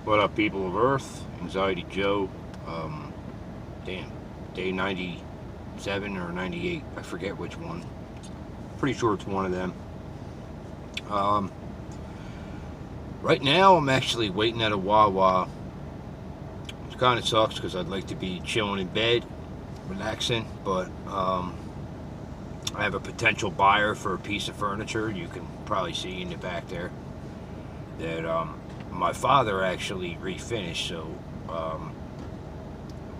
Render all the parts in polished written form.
What up, people of Earth? Anxiety Joe. Um, Damn, day 97 or 98. I forget which one. Pretty sure it's one of them. Um, right now, I'm actually waiting at a Wawa. It kind of sucks because I'd like to be chilling in bed, relaxing, but I have a potential buyer for a piece of furniture. You can probably see in the back there that my father actually refinished, so um,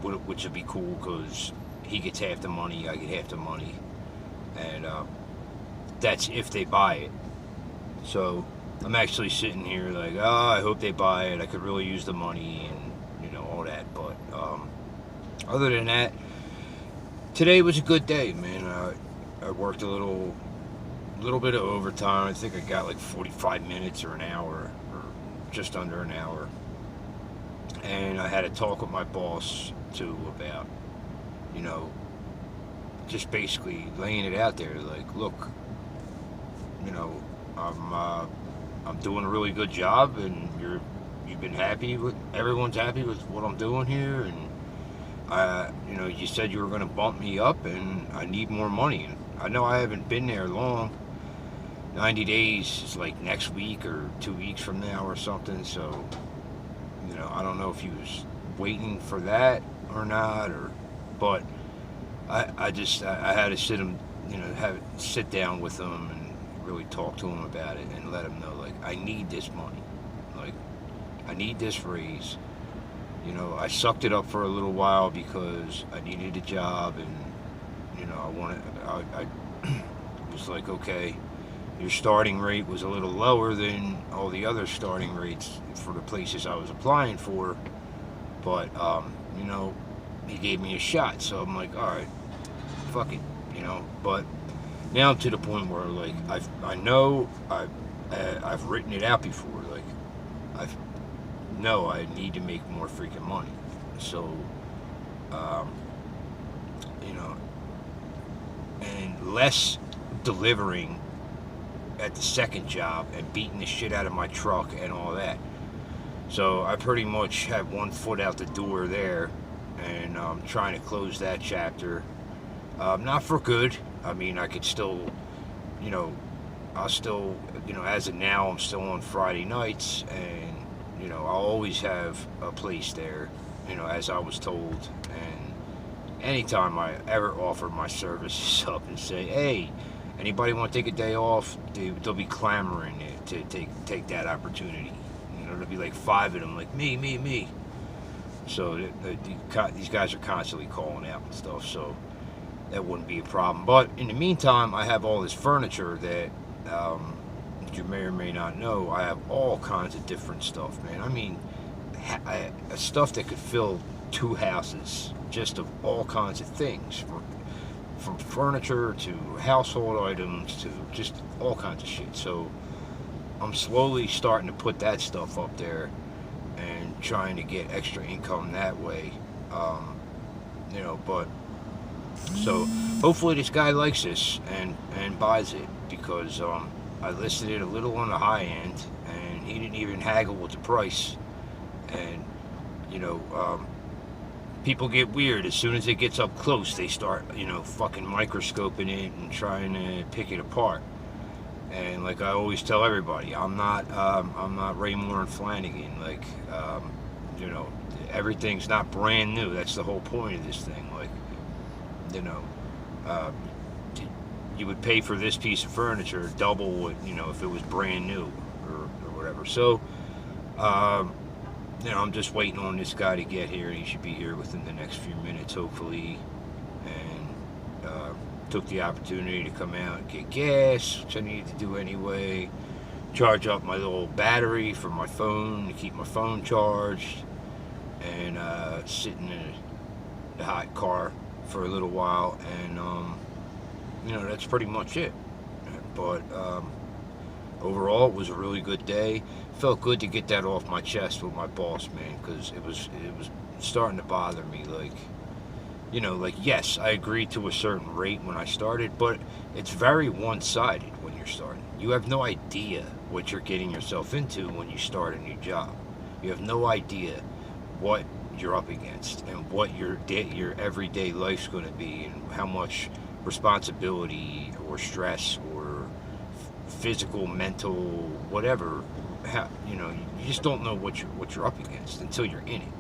which would be cool because he gets half the money, I get half the money, and that's if they buy it. So I'm actually sitting here like, oh, I hope they buy it. I could really use the money and all that. But other than that, today was a good day, man. I worked a little bit of overtime. I think I got like 45 minutes or an hour or just under an hour, and I had a talk with my boss too about you know just basically laying it out there. Like, look, you know, I'm uh, I'm doing a really good job, and you've been happy with everyone's happy with what I'm doing here, and you said you were going to bump me up, and I need more money. And I know I haven't been there long. 90 days is like next week or 2 weeks from now or something. So, I don't know if he was waiting for that or not, but I had to sit down with him and really talk to him about it and let him know, like, I need this money, like, I need this raise. I sucked it up for a little while because I needed a job, and I wanted, I was like, okay, your starting rate was a little lower than all the other starting rates for the places I was applying for, but he gave me a shot, so I'm like, all right, fuck it, But now I'm to the point where, like, I know I've written it out before, like, I know I need to make more freaking money, so um, you know, and less delivering at the second job and beating the shit out of my truck and all that. So I pretty much have one foot out the door there, and I'm trying to close that chapter. Not for good. I mean, I could still, you know, I'll still, as of now, I'm still on Friday nights, and I'll always have a place there, as I was told. And anytime I ever offer my services up and say, hey, anybody want to take a day off, they'll be clamoring to take that opportunity. There'll be like five of them, like, me. So these guys are constantly calling out and stuff, so that wouldn't be a problem. But in the meantime, I have all this furniture that you may or may not know. I have all kinds of different stuff, man. I mean, stuff that could fill two houses, just of all kinds of things, from furniture to household items to just all kinds of shit. So I'm slowly starting to put that stuff up there and trying to get extra income that way. But so hopefully this guy likes this and buys it, because I listed it a little on the high end, and he didn't even haggle with the price. And people get weird as soon as it gets up close. They start fucking microscoping it and trying to pick it apart. And like I always tell everybody, I'm not Raymore and Flanagan. Like, everything's not brand new. That's the whole point of this thing. Like, uh, you would pay for this piece of furniture double what if it was brand new or whatever. So, I'm just waiting on this guy to get here. He should be here within the next few minutes, hopefully. And took the opportunity to come out and get gas, which I needed to do anyway. Charge up my little battery for my phone to keep my phone charged, and sit in the hot car for a little while. And that's pretty much it. But overall, it was a really good day. Felt good to get that off my chest with my boss, man, because it was starting to bother me. Like, yes, I agreed to a certain rate when I started, but it's very one-sided when you're starting. You have no idea what you're getting yourself into when you start a new job. You have no idea what you're up against and what your everyday life's going to be, and how much responsibility or stress or physical, mental, whatever. How, you just don't know what you're up against until you're in it.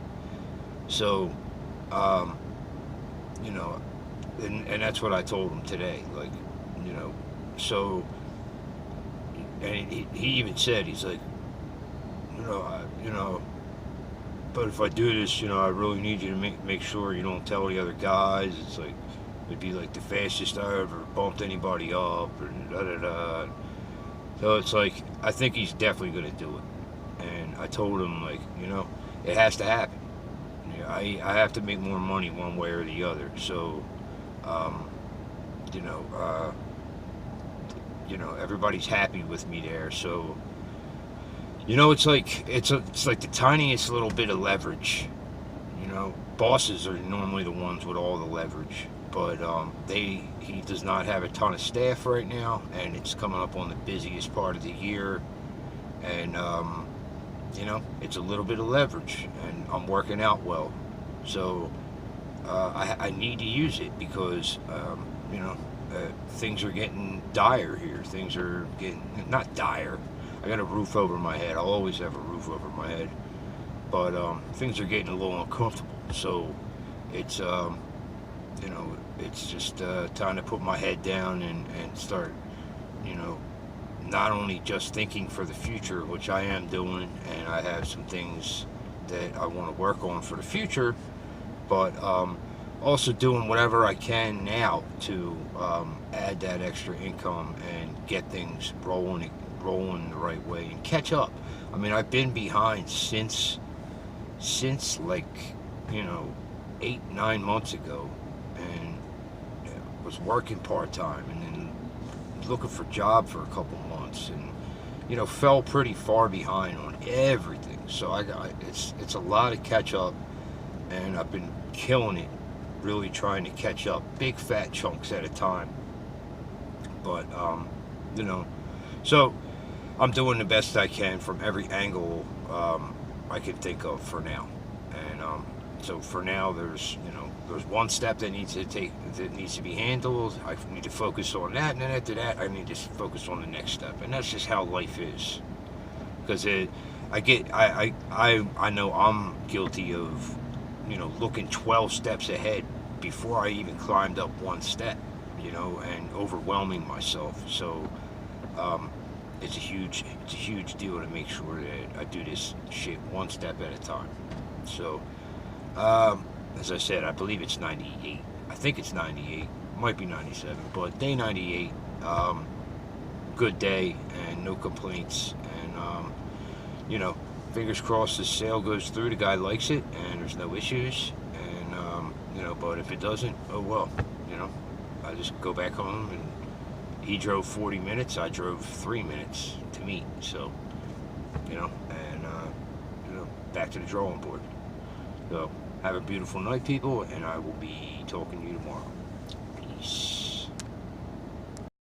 So, um, you know, and that's what I told him today. Like, you know, so, and he even said, he's like, but if I do this, I really need you to make sure you don't tell the other guys. It's like, it'd be like the fastest I ever bumped anybody up, and da da da. So it's like, I think he's definitely gonna do it. And I told him, like, it has to happen. I have to make more money one way or the other. So, um, you know, uh, everybody's happy with me there. So, it's like the tiniest little bit of leverage. Bosses are normally the ones with all the leverage, but he does not have a ton of staff right now, and it's coming up on the busiest part of the year, and it's a little bit of leverage, and I'm working out well, so I need to use it because things are getting dire here. Things are getting, not dire. I got a roof over my head. I'll always have a roof over my head. But things are getting a little uncomfortable. So it's, it's just time to put my head down and start, not only just thinking for the future, which I am doing, and I have some things that I want to work on for the future, but also doing whatever I can now to add that extra income and get things rolling the right way and catch up. I mean, I've been behind since like 8-9 months ago, and was working part-time, and then looking for a job for a couple months, and fell pretty far behind on everything. So it's a lot of catch up, and I've been killing it, really trying to catch up, big fat chunks at a time. But so I'm doing the best I can from every angle I can think of for now. And so for now, there's one step that needs to be handled. I need to focus on that, and then after that, I need to focus on the next step. And that's just how life is. Because I know I'm guilty of looking 12 steps ahead before I even climbed up one step, and overwhelming myself. So it's a huge deal to make sure that I do this shit one step at a time. So as I said, I believe it's 98. I think it's 98. Might be 97. But day 98, good day and no complaints. And fingers crossed the sale goes through. The guy likes it and there's no issues. And but if it doesn't, oh well. I just go back home, and he drove 40 minutes. I drove 3 minutes to meet. So back to the drawing board. So have a beautiful night, people, and I will be talking to you tomorrow.